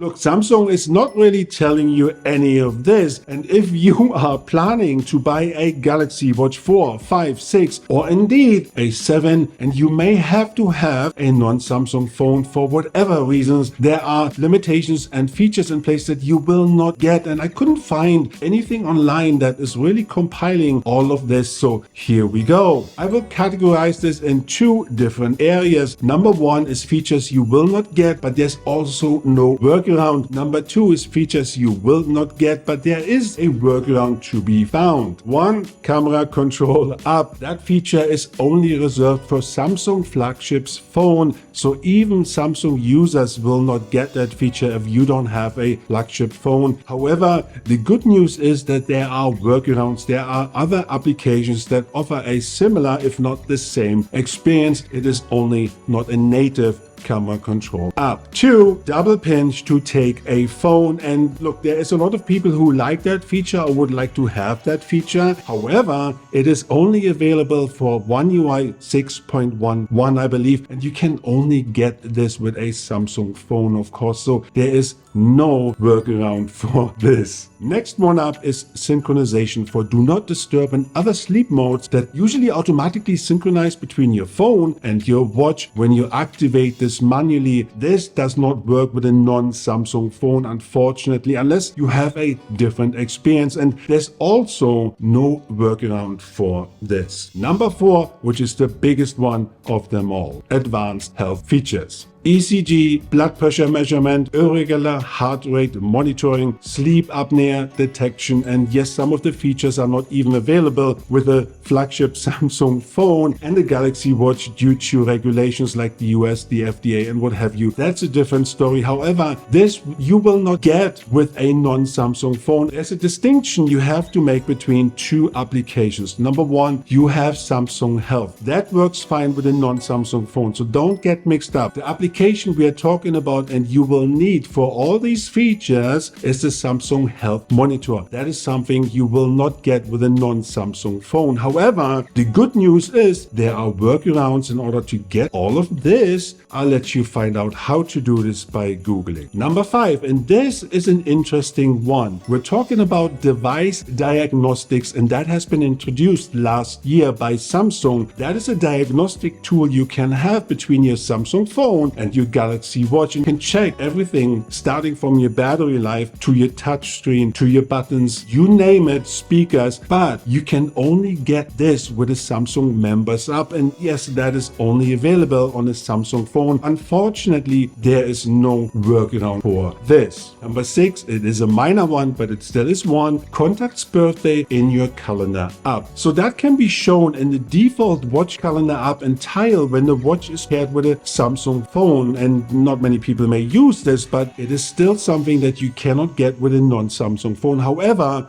Look, Samsung is not really telling you any of this, and if you are planning to buy a Galaxy Watch 4, 5, 6, or indeed a 7, and you may have to have a non-Samsung phone for whatever reasons, there are limitations and features in place that you will not get, and I couldn't find anything online that is really compiling all of this, so here we go. I will categorize this in two different areas. Number one is features you will not get, but there's also no workaround. Number two is features you will not get, but there is a workaround to be found. One, camera control up. That feature is only reserved for Samsung flagships phone, so even Samsung users will not get that feature if you don't have a flagship phone. However, the good news is that there are workarounds. There are other applications that offer a similar, if not the same, experience. It is only not a native camera control app. Two, double pinch to take a phone. And look, there is a lot of people who like that feature or would like to have that feature. However, it is only available for One UI 6.11, I believe, and you can only get this with a Samsung phone, of course. So there is no workaround for this. Next one up is synchronization for do not disturb and other sleep modes that usually automatically synchronize between your phone and your watch when you activate this manually. This does not work with a non-Samsung phone, unfortunately, unless you have a different experience, and there's also no workaround for this. Number four, which is the biggest one of them all, advanced health features. ECG, blood pressure measurement, irregular heart rate monitoring, sleep apnea detection, and yes, some of the features are not even available with a flagship Samsung phone and a Galaxy Watch due to regulations like the US, the FDA, and what have you. That's a different story. However, this you will not get with a non-Samsung phone. There's a distinction you have to make between two applications. Number one, you have Samsung Health. That works fine with a non-Samsung phone, so don't get mixed up. The application we are talking about and you will need for all these features is the Samsung Health Monitor. That is something you will not get with a non-Samsung phone. However, the good news is there are workarounds in order to get all of this. I'll let you find out how to do this by Googling. Number five, and this is an interesting one. We're talking about device diagnostics, and that has been introduced last year by Samsung. That is a diagnostic tool you can have between your Samsung phone and your Galaxy Watch, and can check everything starting from your battery life to your touch screen to your buttons, you name it, speakers, but you can only get this with a Samsung Members app, and yes, that is only available on a Samsung phone. Unfortunately, there is no workaround for this. Number six, it is a minor one, but it still is one, contacts birthday in your calendar app. So that can be shown in the default watch calendar app and tile when the watch is paired with a Samsung phone. And not many people may use this, but it is still something that you cannot get with a non-Samsung phone. However,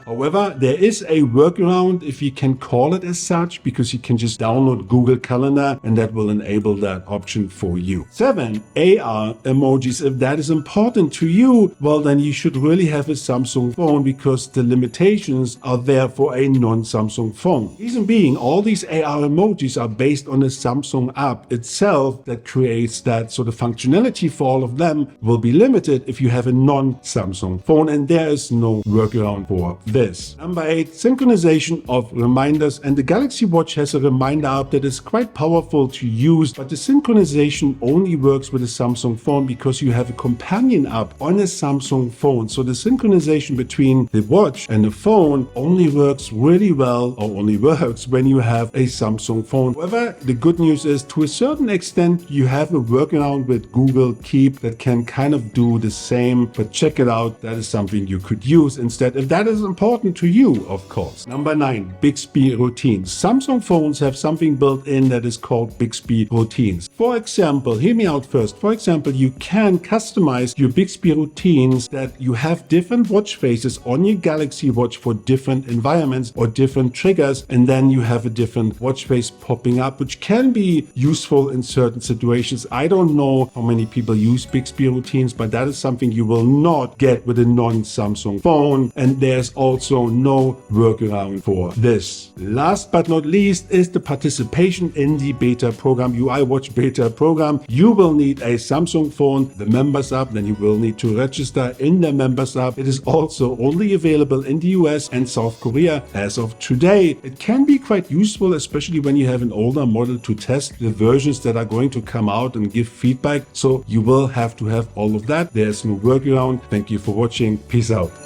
there is a workaround, if you can call it as such, because you can just download Google Calendar and that will enable that option for you. 7, AR emojis. If that is important to you, well, then you should really have a Samsung phone because the limitations are there for a non-Samsung phone. Reason being, all these AR emojis are based on a Samsung app itself that creates that, so the functionality for all of them will be limited if you have a non-Samsung phone, and there is no workaround for this. Number 8, synchronization of reminders, and the Galaxy Watch has a reminder app that is quite powerful to use, but the synchronization only works with a Samsung phone because you have a companion app on a Samsung phone. So the synchronization between the watch and the phone only works really well, or only works when you have a Samsung phone. However, the good news is to a certain extent you have a workaround with Google Keep that can kind of do the same, but check it out. That is something you could use instead if that is important to you, of course. Number 9, Bixby Routine. Samsung phones have something built in that is called Bixby Routines. For example, hear me out first. For example, you can customize your Bixby Routines that you have different watch faces on your Galaxy Watch for different environments or different triggers, and then you have a different watch face popping up, which can be useful in certain situations. I don't know know how many people use Bixby routines, but that is something you will not get with a non-Samsung phone, and there's also no workaround for this. Last but not least is the participation in the beta program, UI Watch beta program. You will need a Samsung phone, the members app, then you will need to register in the members app. It is also only available in the US and South Korea as of today. It can be quite useful, especially when you have an older model, to test the versions that are going to come out and give feedback. So you will have to have all of that. There's no workaround. Thank you for watching. Peace out.